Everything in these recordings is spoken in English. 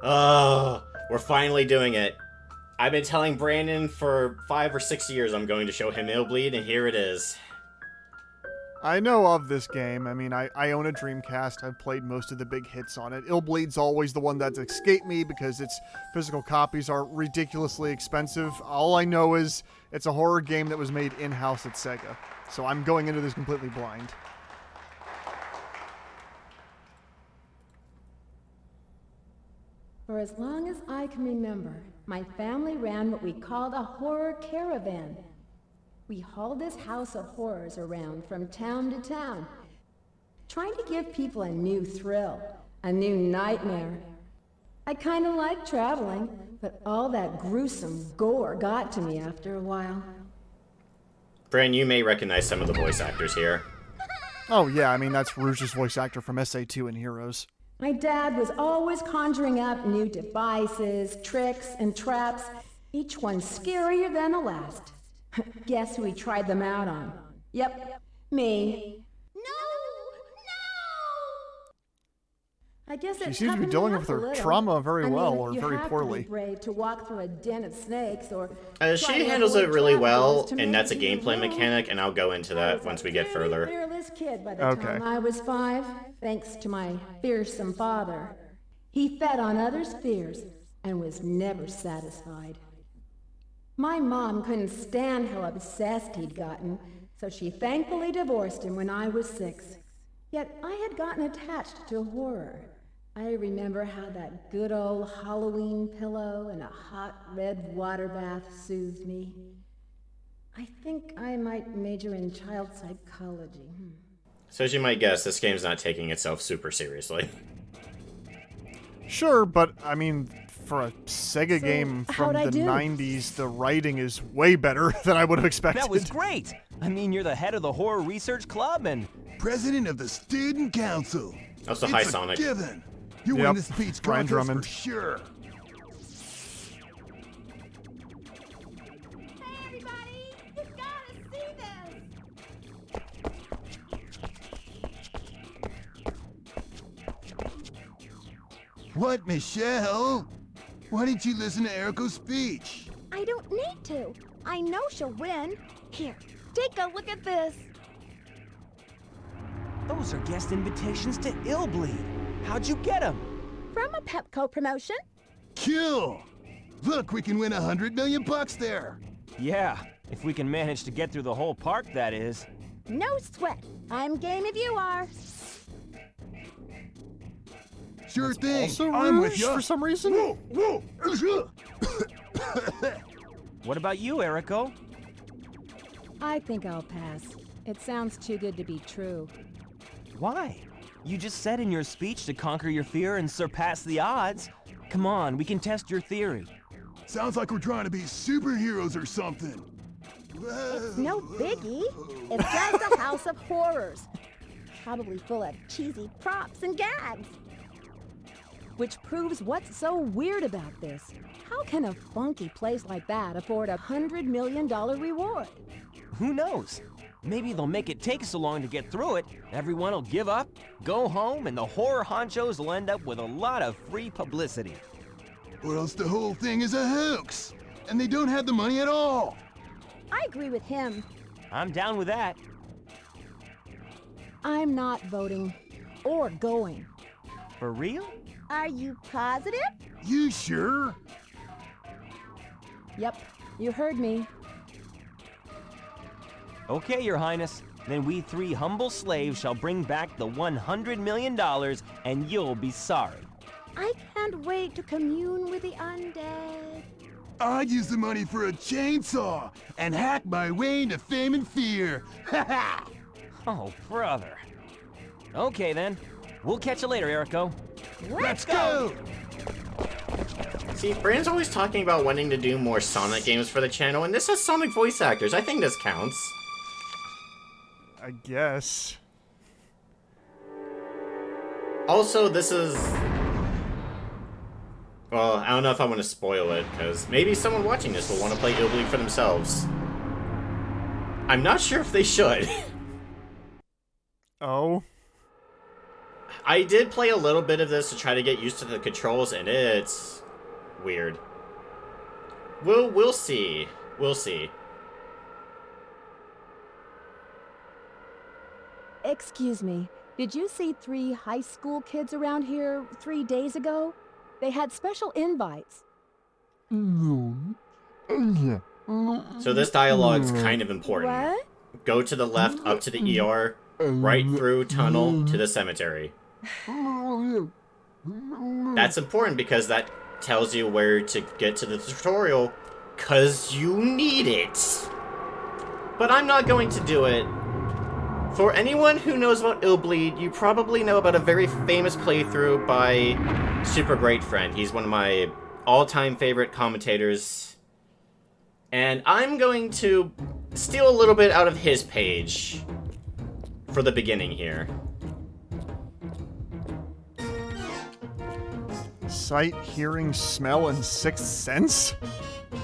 Oh, we're finally doing it. I've been telling Brandon for 5 or 6 years I'm going to show him IllBleed, and here it is. I know of this game. I mean, I own a Dreamcast. I've played most of the big hits on it. IllBleed's always the one that's escaped me because its physical copies are ridiculously expensive. All I know is it's a horror game that was made in-house at Sega. So I'm going into this completely blind. For as long as I can remember, my family ran what we called a horror caravan. We hauled this house of horrors around from town to town, trying to give people a new thrill, a new nightmare. I kind of like traveling, but all that gruesome gore got to me after a while. Brandon, you may recognize some of the voice actors here. Oh yeah, I mean, that's Rouge's voice actor from SA2 and Heroes. My dad was always conjuring up new devices, tricks, and traps, each one scarier than the last. Guess who he tried them out on? Yep, me. No! I guess She seems to be dealing with her trauma very well, or very poorly. You have to be brave to walk through a den of snakes, or She handles it really well, and that's a gameplay mechanic, and I'll go into that once we get further. Fearless kid by the time I was 5, thanks to my fearsome father. He fed on others' fears and was never satisfied. My mom couldn't stand how obsessed he'd gotten, so she thankfully divorced him when I was 6. Yet I had gotten attached to horror. I remember how that good old Halloween pillow and a hot red water bath soothed me. I think I might major in child psychology. So as you might guess, this game's not taking itself super seriously. Sure, but I mean, for a Sega game from the 90s, the writing is way better than I would have expected. That was great! I mean, you're the head of the Horror Research Club and... President of the Student Council. Also, hi, Sonic. It's a given. You win the speech Brian contest Drummond. for sure. Hey everybody! You gotta see this! What, Michelle? Why didn't you listen to Eriko's speech? I don't need to. I know she'll win. Here, take a look at this. Those are guest invitations to IllBleed. How'd you get them? From a Pepco promotion. Kill! Look, we can win $100 million there. Yeah, if we can manage to get through the whole park, that is. No sweat. I'm game if you are. Sure thing. Also I'm with Rouge you. for some reason. What about you, Eriko? I think I'll pass. It sounds too good to be true. Why? You just said in your speech to conquer your fear and surpass the odds. Come on, we can test your theory. Sounds like we're trying to be superheroes or something. It's no biggie. It's just a house of horrors. Probably full of cheesy props and gags. Which proves what's so weird about this. How can a funky place like that afford a $100 million reward? Who knows? Maybe they'll make it take so long to get through it, everyone will give up, go home, and the horror honchos will end up with a lot of free publicity. Or else the whole thing is a hoax, and they don't have the money at all. I agree with him. I'm down with that. I'm not voting or going. For real? Are you positive? You sure? Yep, you heard me. Okay, Your Highness. Then we 3 humble slaves shall bring back the $100 million, and you'll be sorry. I can't wait to commune with the undead. I'd use the money for a chainsaw and hack my way into fame and fear. Ha ha! Oh, brother. Okay, then. We'll catch you later, Eriko. Let's go! See, Brandon's always talking about wanting to do more Sonic games for the channel, and this has Sonic voice actors. I think this counts. I guess. Also, this is... Well, I don't know if I want to spoil it, because maybe someone watching this will want to play IllBleed for themselves. I'm not sure if they should. Oh. I did play a little bit of this to try to get used to the controls, and it's weird. We'll see. We'll see. Excuse me, did you see 3 high school kids around here 3 days ago? They had special invites. So this dialogue's kind of important. What? Go to the left, up to the ER, right through tunnel to the cemetery. That's important because that tells you where to get to the tutorial, cause you need it. But I'm not going to do it. For anyone who knows about IllBleed, you probably know about a very famous playthrough by Super Great Friend. He's one of my all-time favorite commentators. And I'm going to steal a little bit out of his page for the beginning here. Sight, hearing, smell, and sixth sense?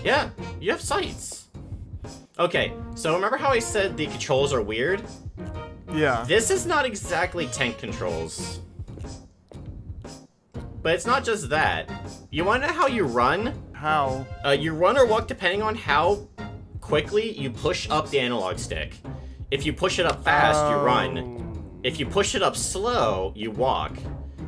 Yeah, you have sights. Okay, so remember how I said the controls are weird? Yeah. This is not exactly tank controls. But it's not just that. You wanna know how you run? How? You run or walk depending on how quickly you push up the analog stick. If you push it up fast, you run. If you push it up slow, you walk.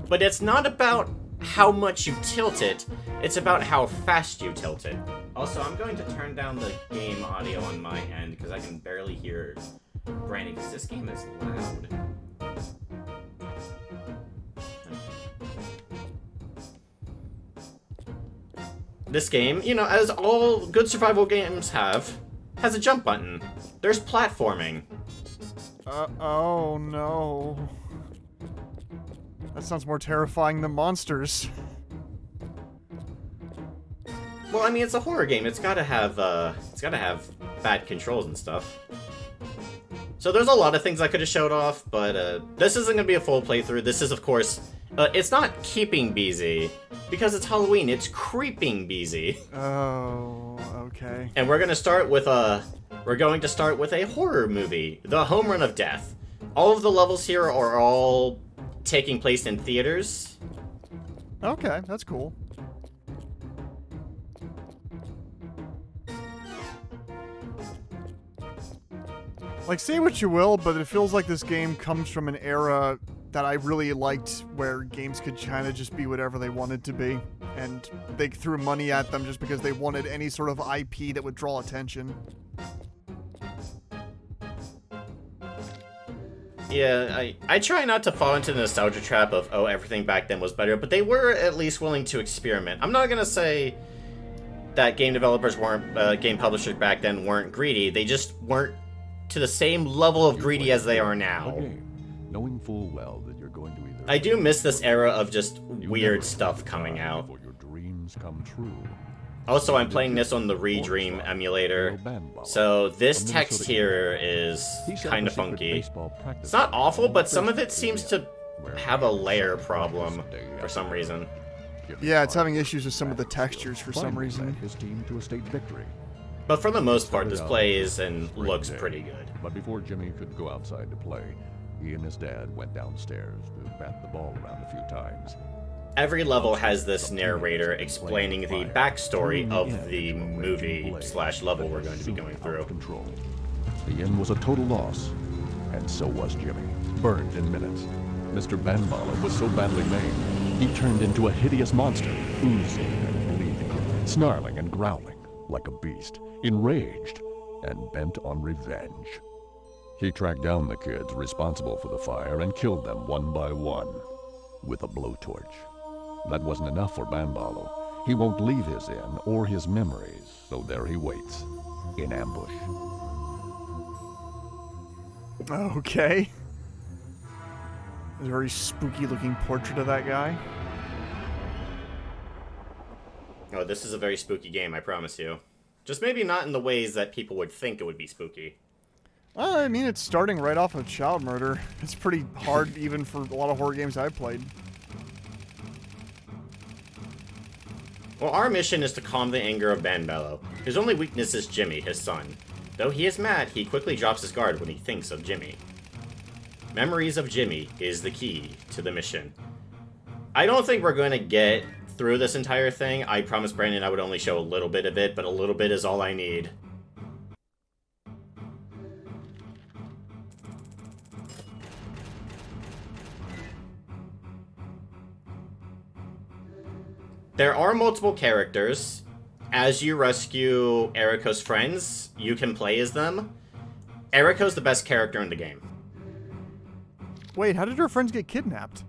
But it's not about how much you tilt it, it's about how fast you tilt it. Also, I'm going to turn down the game audio on my end because I can barely hear Brandon, because this game is loud. This game, you know, as all good survival games have, has a jump button. There's platforming. Oh no. That sounds more terrifying than monsters. Well, I mean, it's a horror game. It's gotta have bad controls and stuff. So there's a lot of things I could have showed off, but this isn't gonna be a full playthrough. This is, of course, it's not keeping busy because it's Halloween. It's creeping busy. Oh, okay. And we're going to start with a horror movie, The Home Run of Death. All of the levels here are all taking place in theaters. Okay, that's cool. Like, say what you will, but it feels like this game comes from an era that I really liked, where games could kind of just be whatever they wanted to be, and they threw money at them just because they wanted any sort of IP that would draw attention. Yeah, I try not to fall into the nostalgia trap of, oh, everything back then was better, but they were at least willing to experiment. I'm not gonna say that game developers weren't, game publishers back then weren't greedy, they just weren't to the same level of greedy as they are now. Knowing full well that you're going to either I do miss this era of just weird stuff coming out. for your dreams come true. Also, I'm playing this on the Redream emulator, so this text here is kind of funky. It's not awful, but some of it seems to have a layer problem for some reason. Yeah, it's having issues with some of the textures for some reason. His team to a state victory. But for the most part, this plays and looks pretty good. But before Jimmy could go outside to play, he and his dad went downstairs to bat the ball around a few times. Every level has this narrator explaining the backstory of the movie/level we're going to be going through. Control. The end was a total loss, and so was Jimmy, burned in minutes. Mr. Banbala was so badly maimed, he turned into a hideous monster, oozing and bleeding, snarling and growling like a beast, enraged and bent on revenge. He tracked down the kids responsible for the fire and killed them one by one with a blowtorch. That wasn't enough for Banbalo. He won't leave his inn or his memories, so there he waits, in ambush. Okay. There's a very spooky looking portrait of that guy. Oh, this is a very spooky game, I promise you. Just maybe not in the ways that people would think it would be spooky. Well, I mean, it's starting right off of child murder. It's pretty hard even for a lot of horror games I've played. Well, our mission is to calm the anger of Banbello. His only weakness is Jimmy, his son. Though he is mad, he quickly drops his guard when he thinks of Jimmy. Memories of Jimmy is the key to the mission. I don't think we're going to get through this entire thing. I promised Brandon I would only show a little bit of it, but a little bit is all I need. There are multiple characters. As you rescue Eriko's friends, you can play as them. Eriko's the best character in the game. Wait, how did her friends get kidnapped?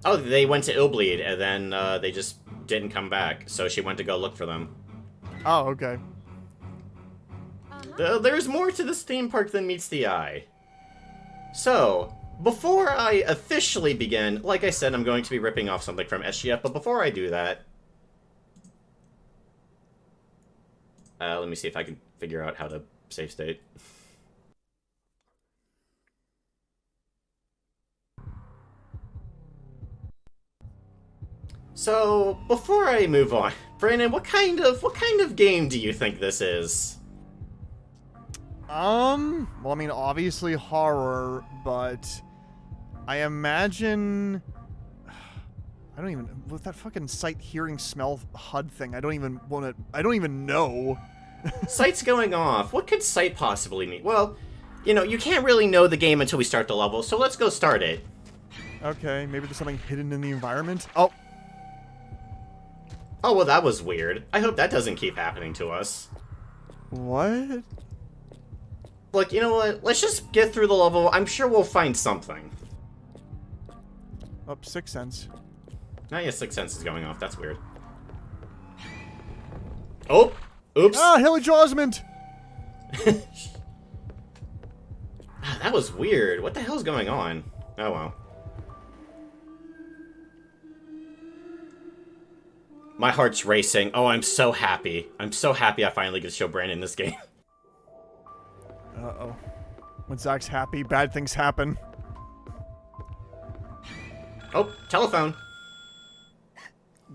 Oh, they went to IllBleed, and then they just didn't come back, so she went to go look for them. Oh, okay. There's more to this theme park than meets the eye. So, before I officially begin, like I said, I'm going to be ripping off something from SGF, but before I do that... let me see if I can figure out how to save state. So, before I move on, Brandon, what kind of game do you think this is? Well, I mean, obviously horror, but I imagine... I don't even... With that fucking sight, hearing, smell, HUD thing, I don't even know. Sight's going off. What could sight possibly mean? Well, you know, you can't really know the game until we start the level, so let's go start it. Okay, maybe there's something hidden in the environment? Oh! Oh, well, that was weird. I hope that doesn't keep happening to us. What? Look, you know what? Let's just get through the level. I'm sure we'll find something. Oh, Sixth Sense. Now, yeah, Sixth Sense is going off. That's weird. Oh! Oops! Ah, Hilly Osmond! That was weird. What the hell's going on? Oh, well. My heart's racing. Oh, I'm so happy. I'm so happy I finally get to show Brandon this game. Uh-oh. When Zach's happy, bad things happen. Oh, telephone.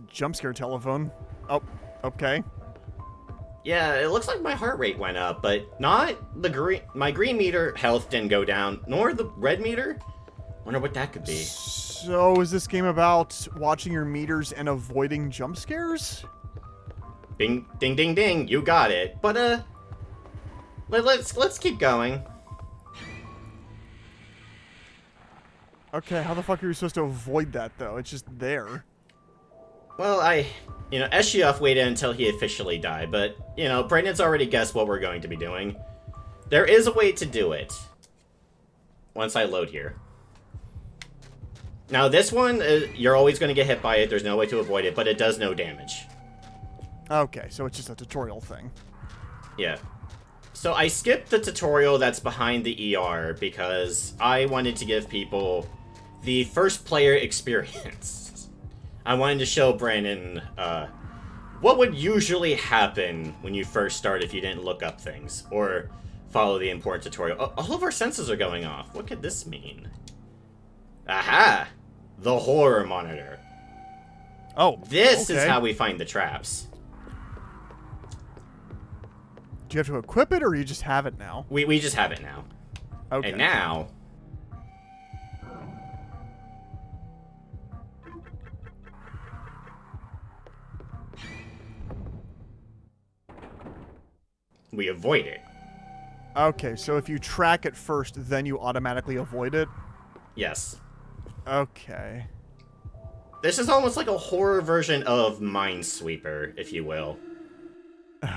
Jump scare telephone. Oh, okay. Yeah, it looks like my heart rate went up, but not the green... My green meter health didn't go down, nor the red meter. Wonder what that could be. So, is this game about watching your meters and avoiding jump scares? Bing, ding, ding, ding. You got it. But, let's keep going. Okay, how the fuck are you supposed to avoid that, though? It's just there. Well, you know, SGF waited until he officially died, but, you know, Brandon's already guessed what we're going to be doing. There is a way to do it. Once I load here. Now, this one, you're always going to get hit by it. There's no way to avoid it, but it does no damage. Okay, so it's just a tutorial thing. Yeah. So I skipped the tutorial that's behind the ER because I wanted to give people the first player experience. I wanted to show Brandon what would usually happen when you first start if you didn't look up things or follow the important tutorial. All of our senses are going off. What could this mean? Aha! The horror monitor. Oh, This okay. is how we find the traps. Do you have to equip it, or you just have it now? We just have it now. Okay. And now... we avoid it. Okay, so if you track it first, then you automatically avoid it? Yes. Okay. This is almost like a horror version of Minesweeper, if you will.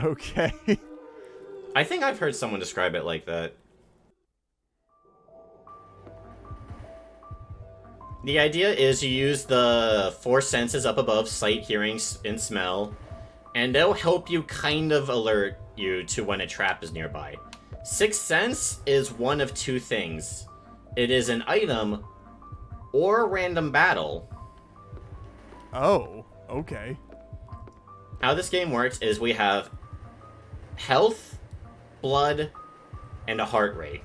Okay. I think I've heard someone describe it like that. The idea is you use the 4 senses up above, sight, hearing, and smell, and they'll help you kind of alert you to when a trap is nearby. Sixth Sense is one of 2 things. It is an item or a random battle. Oh, okay. How this game works is we have health, blood, and a heart rate.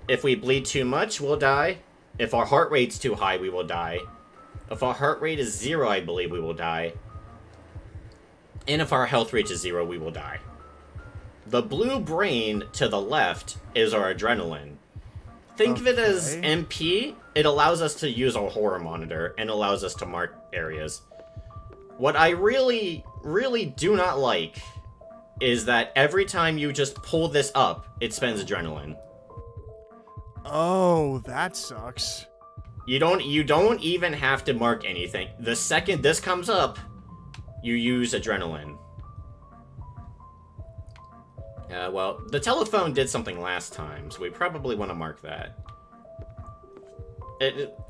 If we bleed too much, we'll die. If our heart rate's too high, we will die. If our heart rate is 0, I believe we will die. And if our health reaches 0, we will die. The blue brain to the left is our adrenaline. Think of it as Okay. MP. It allows us to use our horror monitor and allows us to mark areas. What I really, really do not like is that every time you just pull this up, it spends adrenaline. Oh, that sucks. You don't even have to mark anything. The second this comes up, you use adrenaline. Well, the telephone did something last time, so we probably want to mark that.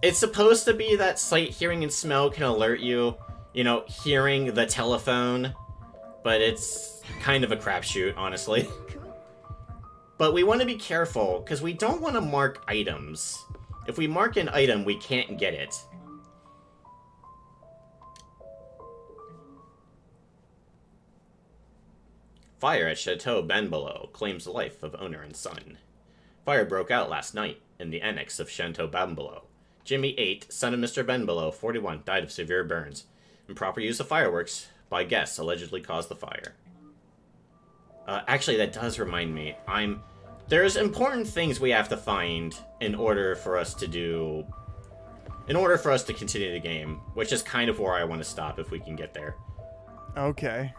It's supposed to be that sight, hearing, and smell can alert you, you know, hearing the telephone, but it's kind of a crapshoot, honestly. But we want to be careful, because we don't want to mark items. If we mark an item, we can't get it. Fire at Chateau Benbelow claims the life of owner and son. Fire broke out last night in the annex of Chateau Benbelow. Jimmy 8, son of Mr. Benbelow, 41, died of severe burns. Improper use of fireworks by guests allegedly caused the fire. Actually, that does remind me. There's important things we have to find in order for us to continue the game, which is kind of where I want to stop if we can get there. Okay.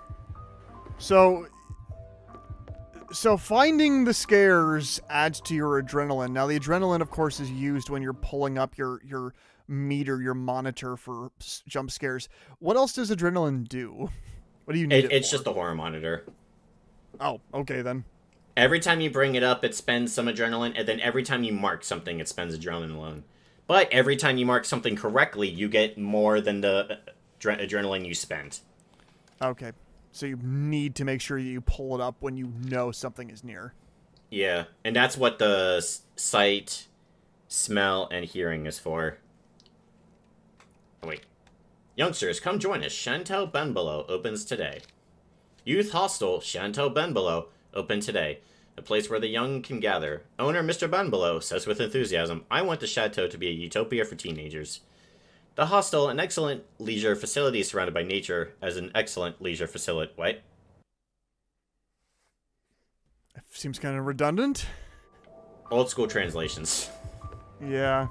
So finding the scares adds to your adrenaline. Now, the adrenaline, of course, is used when you're pulling up your meter, your monitor for jump scares. What else does adrenaline do? What do you need It's for? just a horror monitor. Oh, okay then. Every time you bring it up, it spends some adrenaline, and then every time you mark something, it spends adrenaline alone. But every time you mark something correctly, you get more than the adrenaline you spent. Okay. So you need to make sure you pull it up when you know something is near. Yeah, and that's what the sight, smell, and hearing is for. Oh, wait. Youngsters, come join us. Chateau Benbelow opens today. Youth Hostel, Chateau Benbelow, open today. A place where the young can gather. Owner Mr. Benbelow says with enthusiasm, I want the chateau to be a utopia for teenagers. The hostel, an excellent leisure facility surrounded by nature, as an excellent leisure facility. What? Seems kind of redundant. Old school translations. Yeah.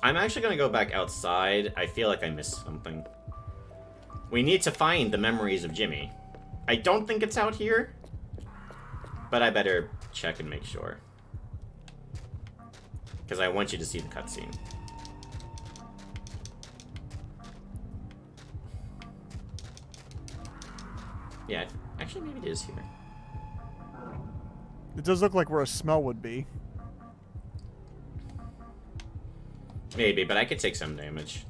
I'm actually going to go back outside. I feel like I missed something. We need to find the memories of Jimmy. I don't think it's out here, but I better check and make sure. Because I want you to see the cutscene. Yeah, actually maybe it is here. It does look like where a smell would be. Maybe, but I could take some damage.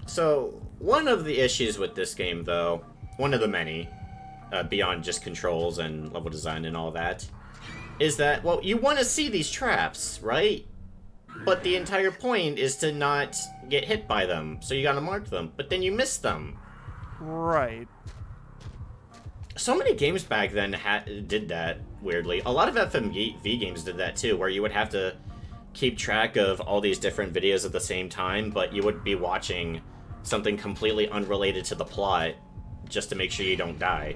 So, one of the issues with this game, though, one of the many, beyond just controls and level design and all that, is that, well, you want to see these traps, right? But the entire point is to not get hit by them, so you gotta mark them, but then you miss them. Right. So many games back then did that, weirdly. A lot of FMV games did that too, where you would have to keep track of all these different videos at the same time, but you would be watching something completely unrelated to the plot just to make sure you don't die.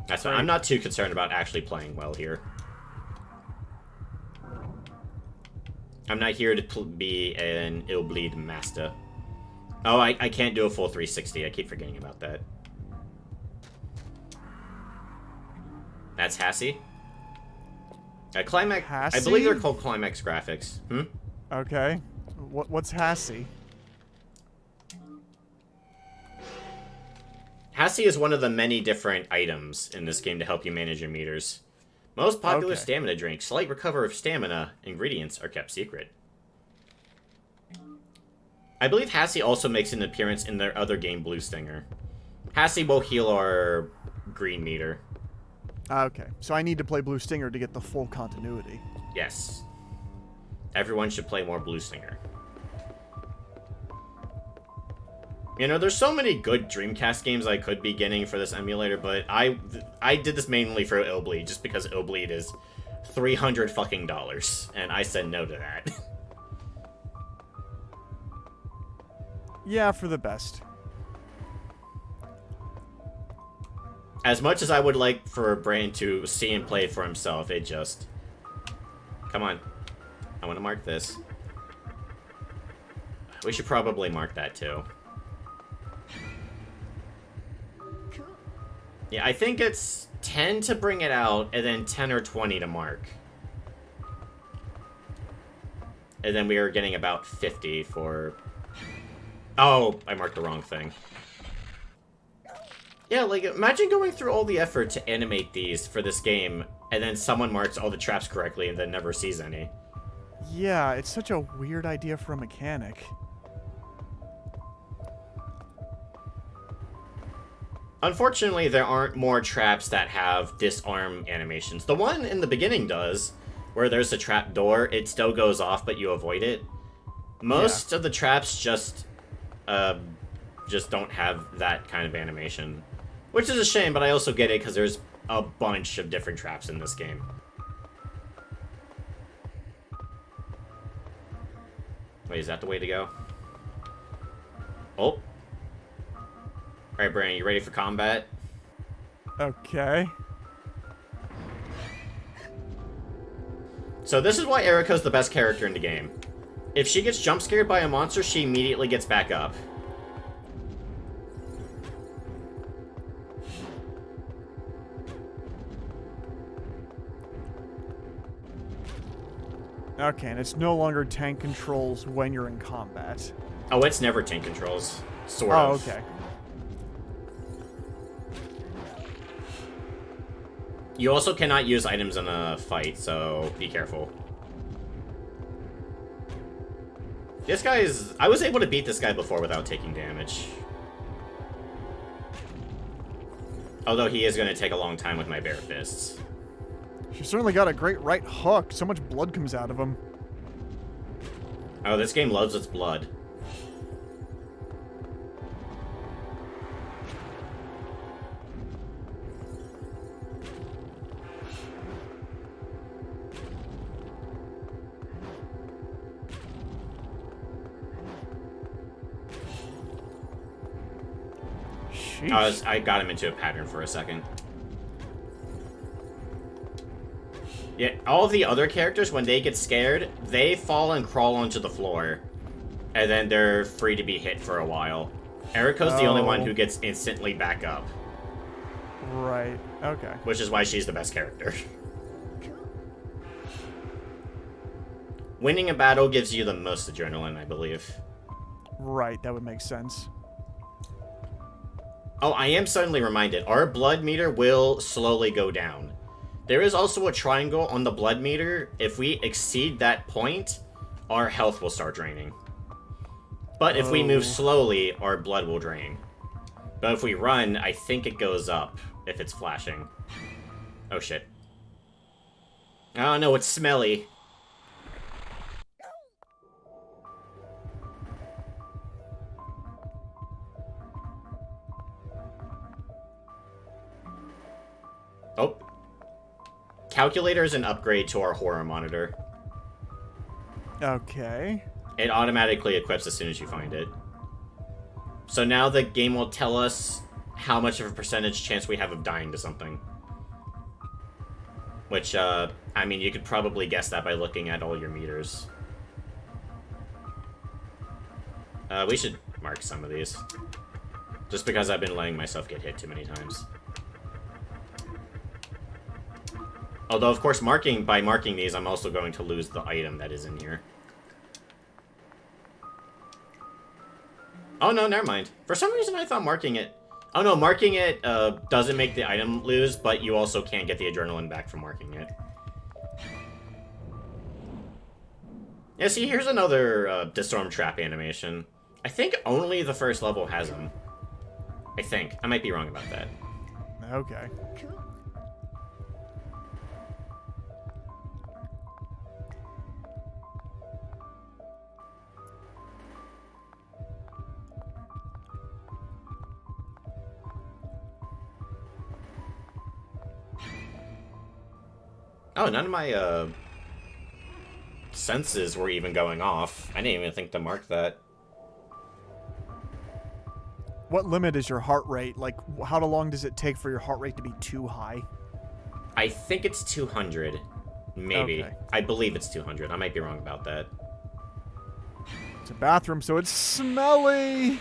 That's fine. I'm not too concerned about actually playing well here. I'm not here to be an IllBleed master. Oh, I can't do a full 360. I keep forgetting about that. That's Hassie? Climax. Hassie? I believe they're called Climax Graphics. Hmm? Okay. What's Hassie? Hassie is one of the many different items in this game to help you manage your meters. Most popular Okay. stamina drinks, slight recover of stamina, ingredients are kept secret. I believe Hassie also makes an appearance in their other game, Blue Stinger. Hassie will heal our green meter. Okay. So I need to play Blue Stinger to get the full continuity. Yes. Everyone should play more Blue Stinger. You know, there's so many good Dreamcast games I could be getting for this emulator, but I did this mainly for IllBleed, just because IllBleed is $300 fucking, and I said no to that. Yeah, for the best. As much as I would like for Brain to see and play for himself, it just... Come on. I want to mark this. We should probably mark that too. Yeah, I think it's 10 to bring it out, and then 10 or 20 to mark. And then we are getting about 50 for... Oh, I marked the wrong thing. Yeah, like, imagine going through all the effort to animate these for this game, and then someone marks all the traps correctly and then never sees any. Yeah, it's such a weird idea for a mechanic. Unfortunately, there aren't more traps that have disarm animations. The one in the beginning does, where there's a trap door, it still goes off, but you avoid it. Most of the traps just don't have that kind of animation. Which is a shame, but I also get it because there's a bunch of different traps in this game. Wait, is that the way to go? Oh. Alright, Brandon, you ready for combat? Okay. So this is why Erika's the best character in the game. If she gets jump scared by a monster, she immediately gets back up. Okay, and it's no longer tank controls when you're in combat. Oh, it's never tank controls. Sort Oh, of. okay. You also cannot use items in a fight, so be careful. This guy is... I was able to beat this guy before without taking damage. Although he is going to take a long time with my bare fists. She certainly got a great right hook. So much blood comes out of him. Oh, this game loves its blood. I got him into a pattern for a second. Yeah, all of the other characters, when they get scared, they fall and crawl onto the floor. And then they're free to be hit for a while. Erika's the only one who gets instantly back up. Right, okay. Which is why she's the best character. Winning a battle gives you the most adrenaline, I believe. Right, that would make sense. Oh, I am suddenly reminded. Our blood meter will slowly go down. There is also a triangle on the blood meter. If we exceed that point, our health will start draining. But if we move slowly, our blood will drain. But if we run, I think it goes up if it's flashing. Oh, shit. Oh, no, it's smelly. Oh. Calculator is an upgrade to our horror monitor. Okay. It automatically equips as soon as you find it. So now the game will tell us how much of a percentage chance we have of dying to something. Which, I mean, you could probably guess that by looking at all your meters. We should mark some of these. Just because I've been letting myself get hit too many times. Although, of course, by marking these, I'm also going to lose the item that is in here. Oh, no, never mind. For some reason, I thought marking it... Oh, no, marking it doesn't make the item lose, but you also can't get the adrenaline back from marking it. Yeah, see, here's another disarm trap animation. I think only the first level has them. I think. I might be wrong about that. Okay. Oh, none of my, senses were even going off. I didn't even think to mark that. What limit is your heart rate? Like, how long does it take for your heart rate to be too high? I think it's 200. Maybe. Okay. I believe it's 200. I might be wrong about that. It's a bathroom, so it's smelly.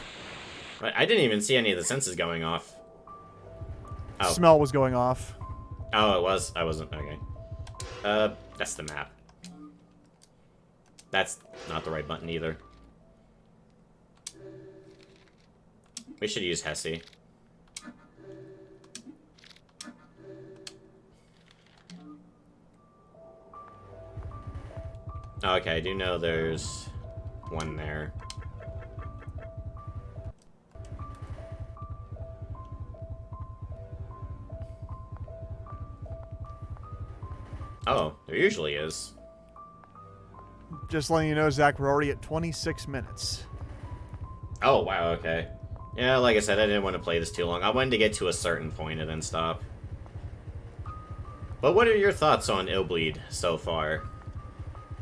But I didn't even see any of the senses going off. Oh. Smell was going off. Oh, it was? I wasn't. Okay. That's the map. That's not the right button either. We should use Hesse. Okay, I do know there's one there. Oh, there usually is. Just letting you know, Zach, we're already at 26 minutes. Oh, wow, okay. Yeah, like I said, I didn't want to play this too long. I wanted to get to a certain point and then stop. But what are your thoughts on IllBleed so far?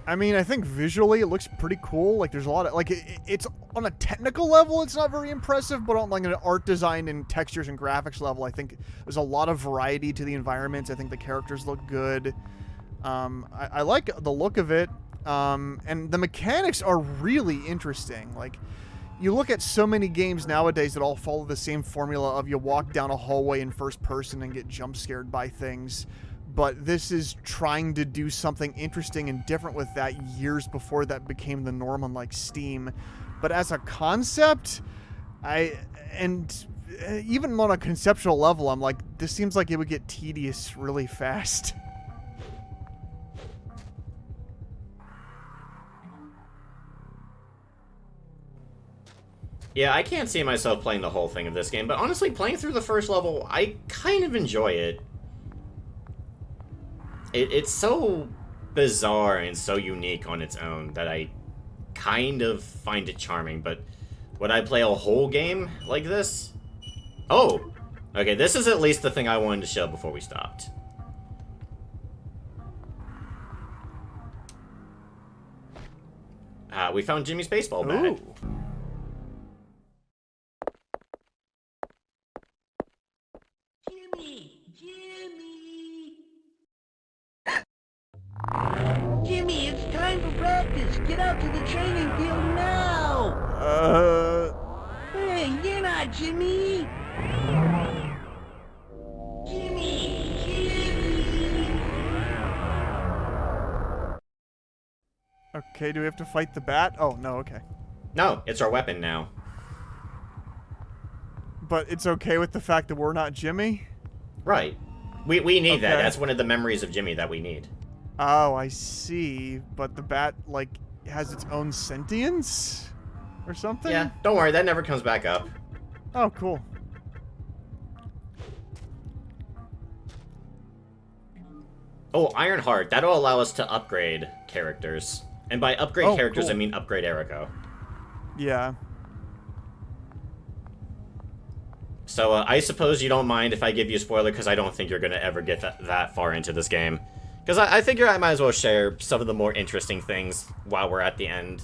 I mean, I think visually it looks pretty cool. Like, there's a lot of, like, it's on a technical level, it's not very impressive, but on, like, an art design and textures and graphics level, I think there's a lot of variety to the environments. I think the characters look good. I like the look of it. And the mechanics are really interesting. Like, you look at so many games nowadays that all follow the same formula of you walk down a hallway in first person and get jump scared by things. But this is trying to do something interesting and different with that years before that became the norm on, like, Steam. But as a concept, even on a conceptual level, I'm like, this seems like it would get tedious really fast. Yeah, I can't see myself playing the whole thing of this game, but honestly, playing through the first level, I kind of enjoy it. It's so bizarre and so unique on its own that I kind of find it charming, but would I play a whole game like this? Oh! Okay, this is at least the thing I wanted to show before we stopped. We found Jimmy's baseball bat. Ooh. Jimmy, it's time for practice. Get out to the training field now. Hey, you're not Jimmy. Jimmy. Okay, do we have to fight the bat? Oh, no, okay. No, it's our weapon now. But it's okay with the fact that we're not Jimmy? Right. We need that. Okay. That's one of the memories of Jimmy that we need. Oh, I see. But the bat, like, has its own sentience? Or something? Yeah, don't worry, that never comes back up. Oh, cool. Oh, Ironheart. That'll allow us to upgrade characters. And by upgrade characters, cool. I mean upgrade Eriko. Yeah. So, I suppose you don't mind if I give you a spoiler, because I don't think you're going to ever get that far into this game. Because I figure I might as well share some of the more interesting things while we're at the end.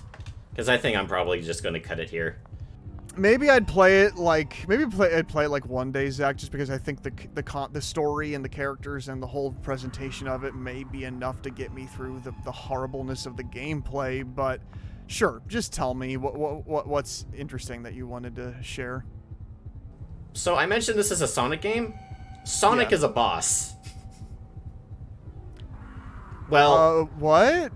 Because I think I'm probably just going to cut it here. Maybe I'd play it like I'd play it like one day, Zach, just because I think the story and the characters and the whole presentation of it may be enough to get me through the horribleness of the gameplay. But sure, just tell me what's interesting that you wanted to share. So I mentioned this is a Sonic game. Sonic is a boss. Well, what?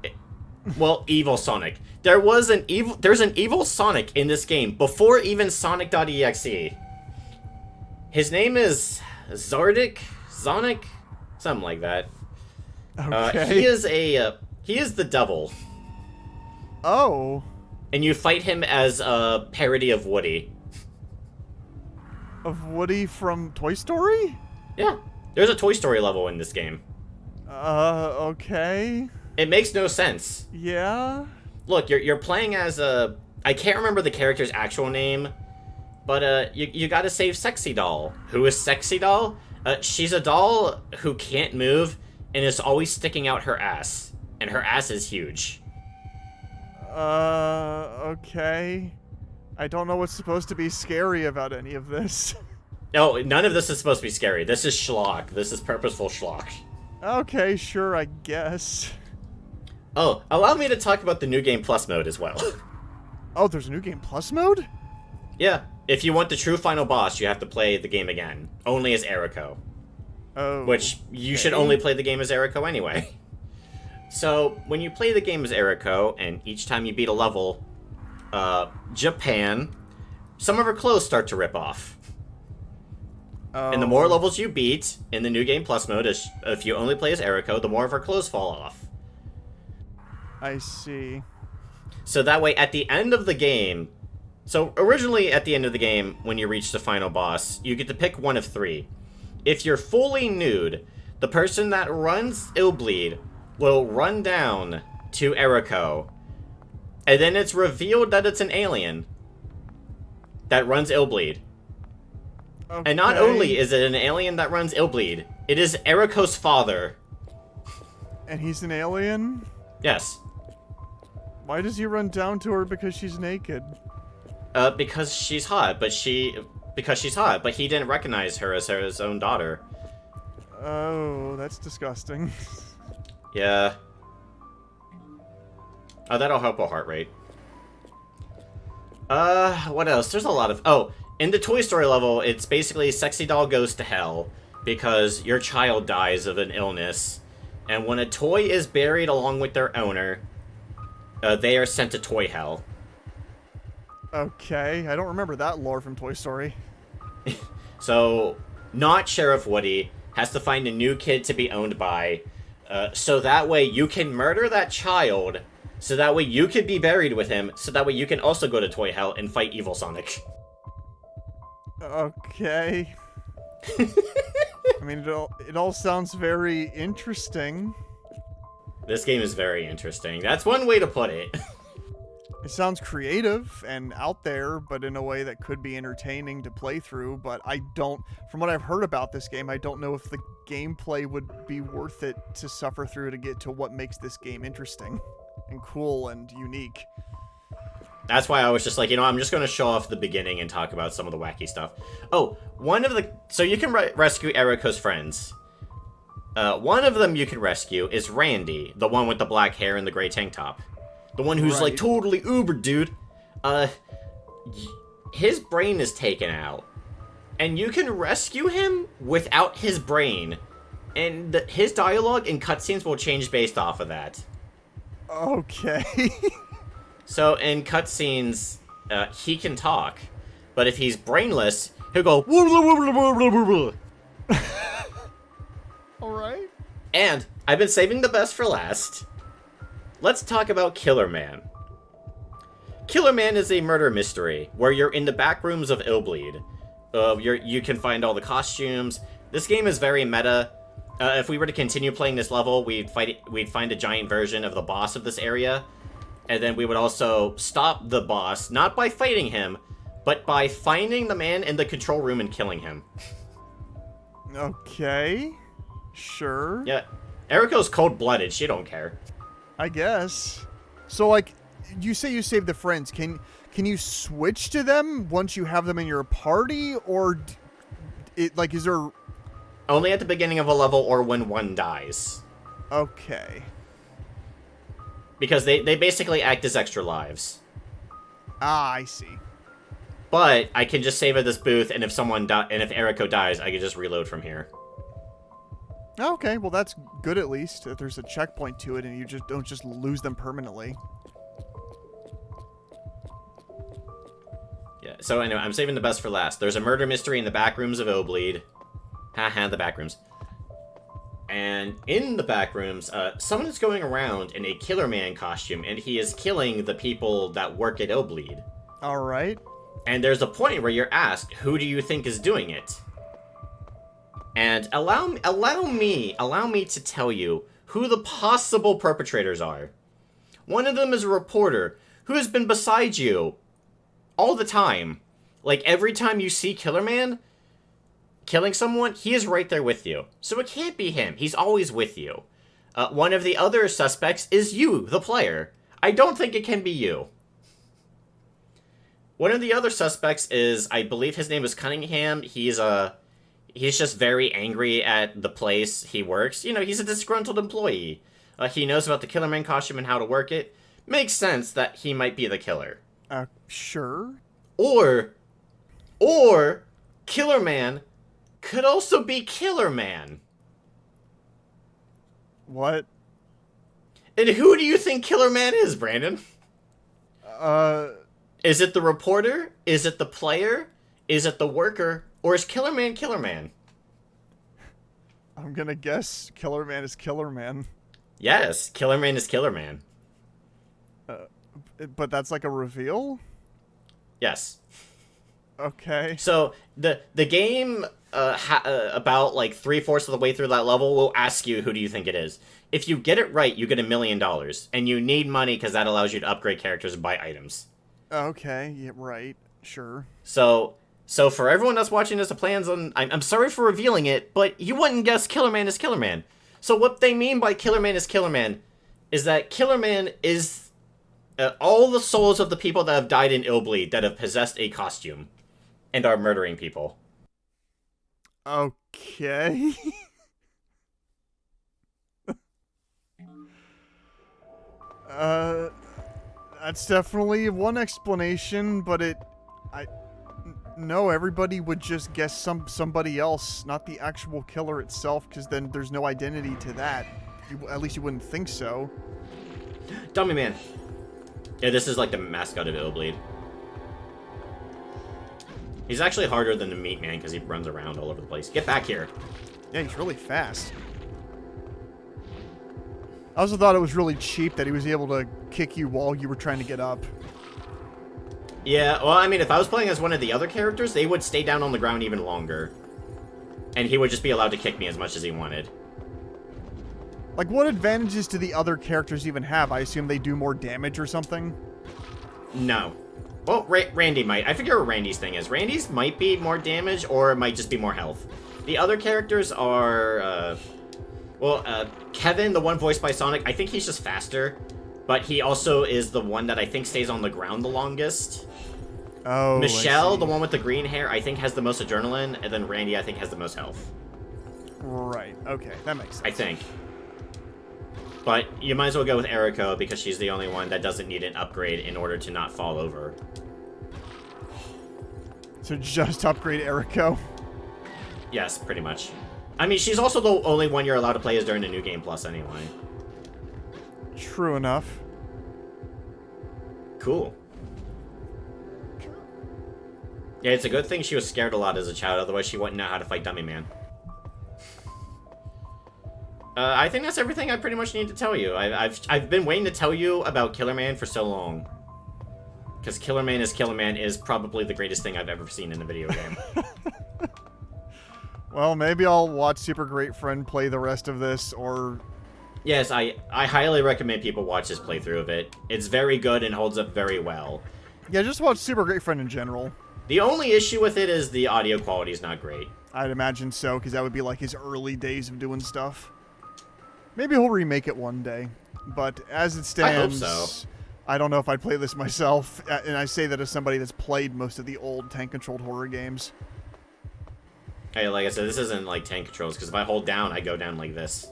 Well, evil Sonic. There's an evil Sonic in this game before even Sonic.exe. His name is Zonic, something like that. Okay. He is the devil. Oh. And you fight him as a parody of Woody. Of Woody from Toy Story? Yeah, there's a Toy Story level in this game. Okay. It makes no sense. Yeah. Look, you're playing as a... I can't remember the character's actual name, but you gotta save Sexy Doll. Who is Sexy Doll? She's a doll who can't move and is always sticking out her ass. And her ass is huge. Okay. I don't know what's supposed to be scary about any of this. No, none of this is supposed to be scary. This is schlock. This is purposeful schlock. Okay, sure, I guess. Oh, allow me to talk about the New Game Plus mode as well. Oh, there's a New Game Plus mode? Yeah, if you want the true final boss, you have to play the game again. Only as Eriko. Oh. Which, you should only play the game as Eriko anyway. So, when you play the game as Eriko, and each time you beat a level, Japan, some of her clothes start to rip off. And the more levels you beat in the New Game Plus mode, if you only play as Eriko, the more of her clothes fall off. I see. So that way, at the end of the game... So, originally, at the end of the game, when you reach the final boss, you get to pick one of three. If you're fully nude, the person that runs IllBleed will run down to Eriko, and then it's revealed that it's an alien that runs IllBleed. Okay. And not only is it an alien that runs IllBleed, it is Eriko's father. And he's an alien? Yes. Why does he run down to her because she's naked? Because she's hot, but he didn't recognize her as his own daughter. Oh, that's disgusting. Yeah. Oh, that'll help a heart rate. What else? There's a lot of... Oh, in the Toy Story level, it's basically Sexy Doll goes to hell because your child dies of an illness. And when a toy is buried along with their owner, they are sent to Toy Hell. Okay, I don't remember that lore from Toy Story. So, not Sheriff Woody has to find a new kid to be owned by, so that way you can murder that child, so that way you can be buried with him, so that way you can also go to Toy Hell and fight Evil Sonic. Okay. I mean, it all sounds very interesting. This game is very interesting. That's one way to put it. It sounds creative and out there, but in a way that could be entertaining to play through, but I don't... From what I've heard about this game, I don't know if the gameplay would be worth it to suffer through to get to what makes this game interesting and cool and unique. That's why I was just like, you know, I'm just going to show off the beginning and talk about some of the wacky stuff. Oh, one of the... So you can rescue Eriko's friends. One of them you can rescue is Randy, the one with the black hair and the gray tank top. The one who's, like, totally uber, dude. His brain is taken out. And you can rescue him without his brain. And his dialogue and cutscenes will change based off of that. Okay. So, in cutscenes, he can talk. But if he's brainless, he'll go... Alright. And I've been saving the best for last. Let's talk about Killer Man. Killer Man is a murder mystery where you're in the back rooms of IllBleed. You can find all the costumes. This game is very meta. If we were to continue playing this level, we'd find a giant version of the boss of this area. And then we would also stop the boss, not by fighting him, but by finding the man in the control room and killing him. Okay. Sure. Yeah. Eriko's cold-blooded. She don't care. I guess. So, like, you say you save the friends. Can you switch to them once you have them in your party? Or, is there... Only at the beginning of a level or when one dies. Okay. Because they basically act as extra lives. Ah, I see. But I can just save at this booth, and if if Eriko dies, I can just reload from here. Okay, well that's good at least. That there's a checkpoint to it, and you just don't just lose them permanently. Yeah. So anyway, I'm saving the best for last. There's a murder mystery in the back rooms of IllBleed. Haha, the back rooms. And in the back rooms, someone is going around in a Killer Man costume, and he is killing the people that work at IllBleed. All right. And there's a point where you're asked, who do you think is doing it? And allow me to tell you who the possible perpetrators are. One of them is a reporter who has been beside you all the time. Like, every time you see Killer Man killing someone, he is right there with you. So it can't be him. He's always with you. One of the other suspects is you, the player. I don't think it can be you. One of the other suspects is, I believe his name is Cunningham. He's just very angry at the place he works. You know, he's a disgruntled employee. He knows about the Killer Man costume and how to work it. Makes sense that he might be the killer. Sure. Or Killer Man could also be Killer Man. What? And who do you think Killer Man is, Brandon? Is it the reporter? Is it the player? Is it the worker? Or is Killer Man Killer Man? I'm gonna guess Killer Man is Killer Man. Yes, Killer Man is Killer Man. But that's like a reveal? Yes. Okay. So, the game, about like 3/4 of the way through that level, will ask you who do you think it is. If you get it right, you get $1 million. And you need money because that allows you to upgrade characters and buy items. Okay, yeah, right. Sure. So for everyone that's watching this, the plans on... I'm sorry for revealing it, but you wouldn't guess Killer Man is Killer Man. So what they mean by Killer Man is Killer Man is that Killer Man is all the souls of the people that have died in IllBleed that have possessed a costume and are murdering people. Okay. That's definitely one explanation, but no, everybody would just guess somebody else, not the actual killer itself, because then there's no identity to that. At least you wouldn't think so. Dummy Man. Yeah, this is like the mascot of IllBleed. He's actually harder than the Meat Man because he runs around all over the place. Get back here. Yeah, he's really fast. I also thought it was really cheap that he was able to kick you while you were trying to get up. Yeah, well, I mean, if I was playing as one of the other characters, they would stay down on the ground even longer. And he would just be allowed to kick me as much as he wanted. Like, what advantages do the other characters even have? I assume they do more damage or something? No. Well, Randy might. I forget what Randy's thing is. Randy's might be more damage, or it might just be more health. The other characters are, Kevin, the one voiced by Sonic, I think he's just faster. But he also is the one that I think stays on the ground the longest. Oh, Michelle, the one with the green hair, I think has the most adrenaline. And then Randy, I think, has the most health. Right. Okay, that makes sense. I think. But you might as well go with Eriko because she's the only one that doesn't need an upgrade in order to not fall over. So just upgrade Eriko? Yes, pretty much. I mean, she's also the only one you're allowed to play as during the New Game Plus anyway. True enough. Cool. Yeah, it's a good thing she was scared a lot as a child, otherwise she wouldn't know how to fight Dummy Man. I think that's everything I pretty much need to tell you. I've been waiting to tell you about Killer Man for so long. Because Killer Man is probably the greatest thing I've ever seen in a video game. Well, maybe I'll watch Super Great Friend play the rest of this, or... Yes, I highly recommend people watch this playthrough of it. It's very good and holds up very well. Yeah, just watch Super Great Friend in general. The only issue with it is the audio quality is not great. I'd imagine so, because that would be like his early days of doing stuff. Maybe he'll remake it one day. But as it stands, I hope so. I don't know if I'd play this myself. And I say that as somebody that's played most of the old tank-controlled horror games. Hey, like I said, this isn't like tank controls, because if I hold down, I go down like this.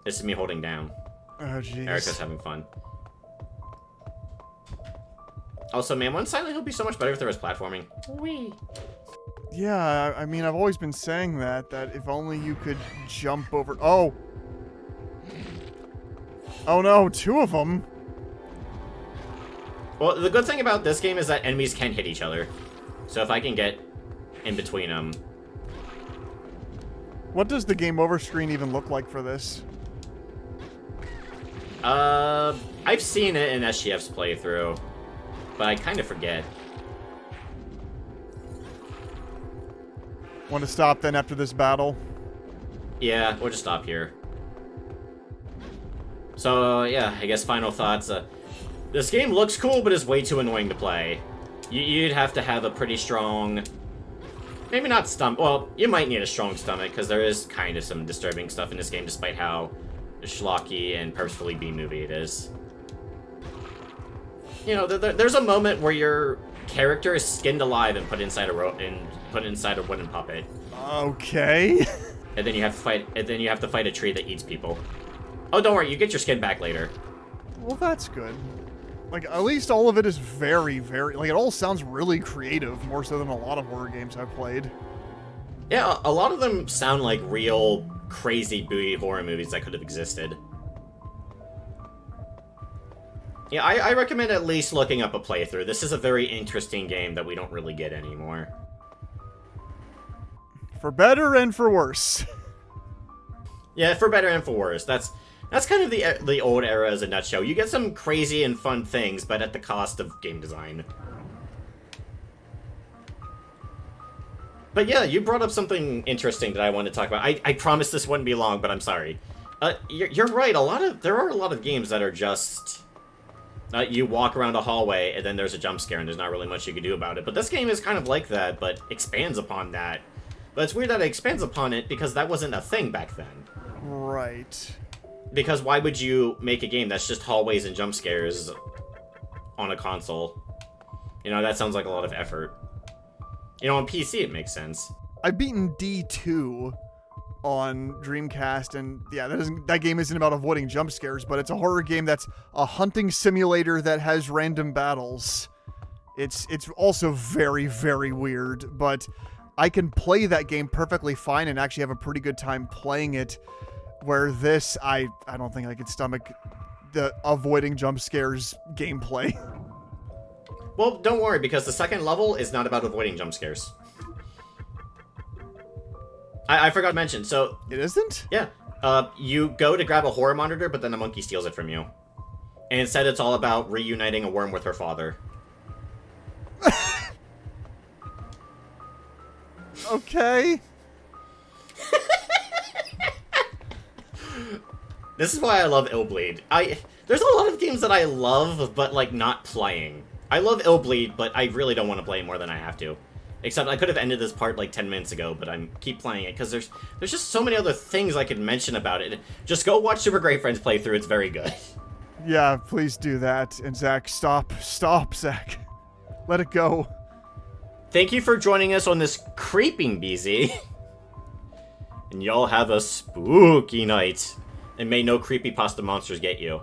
This is me holding down. Oh, jeez. Erica's having fun. Also, man, wouldn't Silent Hill be so much better if there was platforming? Whee! Yeah, I mean, I've always been saying that if only you could jump over... Oh! Oh no, 2 of them! Well, the good thing about this game is that enemies can hit each other. So if I can get in between them... What does the game over screen even look like for this? I've seen it in SGF's playthrough, but I kind of forget. Want to stop then after this battle? Yeah, we'll just stop here. So, yeah, I guess final thoughts. This game looks cool, but is way too annoying to play. You'd have to have a pretty strong... Maybe not stomach. Well, you might need a strong stomach, because there is kind of some disturbing stuff in this game, despite how schlocky and purposefully B-movie it is. you know, there's a moment where your character is skinned alive and put inside a wooden puppet. Okay. And then you have to fight a tree that eats people. Oh, don't worry, you get your skin back later. Well, that's good. Like, at least all of it is very, very... Like, it all sounds really creative, more so than a lot of horror games I've played. Yeah, a lot of them sound like real crazy booty horror movies that could have existed. Yeah, I recommend at least looking up a playthrough. This is a very interesting game that we don't really get anymore. For better and for worse. Yeah, for better and for worse. That's kind of the old era as a nutshell. You get some crazy and fun things, but at the cost of game design. But yeah, you brought up something interesting that I wanted to talk about. I promised this wouldn't be long, but I'm sorry. You're right. There are a lot of games that are just... you walk around a hallway, and then there's a jump scare, and there's not really much you can do about it. But this game is kind of like that, but expands upon that. But it's weird that it expands upon it, because that wasn't a thing back then. Right. Because why would you make a game that's just hallways and jump scares on a console? You know, that sounds like a lot of effort. You know, on PC it makes sense. I've beaten D2 on Dreamcast, and yeah, that game isn't about avoiding jump scares, but it's a horror game that's a hunting simulator that has random battles. It's also very, very weird, but I can play that game perfectly fine and actually have a pretty good time playing it, where this, I don't think I could stomach the avoiding jump scares gameplay. Well, don't worry, because the second level is not about avoiding jump scares. I forgot to mention, so... It isn't? Yeah. You go to grab a horror monitor, but then a monkey steals it from you. And instead it's all about reuniting a worm with her father. Okay. This is why I love IllBleed. There's a lot of games that I love, but, like, not playing. I love IllBleed, but I really don't want to play it more than I have to. Except I could have ended this part, like, 10 minutes ago, but I keep playing it, because there's just so many other things I could mention about it. Just go watch Super Great Friends playthrough, it's very good. Yeah, please do that. And Zach, stop, Zach. Let it go. Thank you for joining us on this creeping BZ. And y'all have a spooky night. And may no creepypasta monsters get you.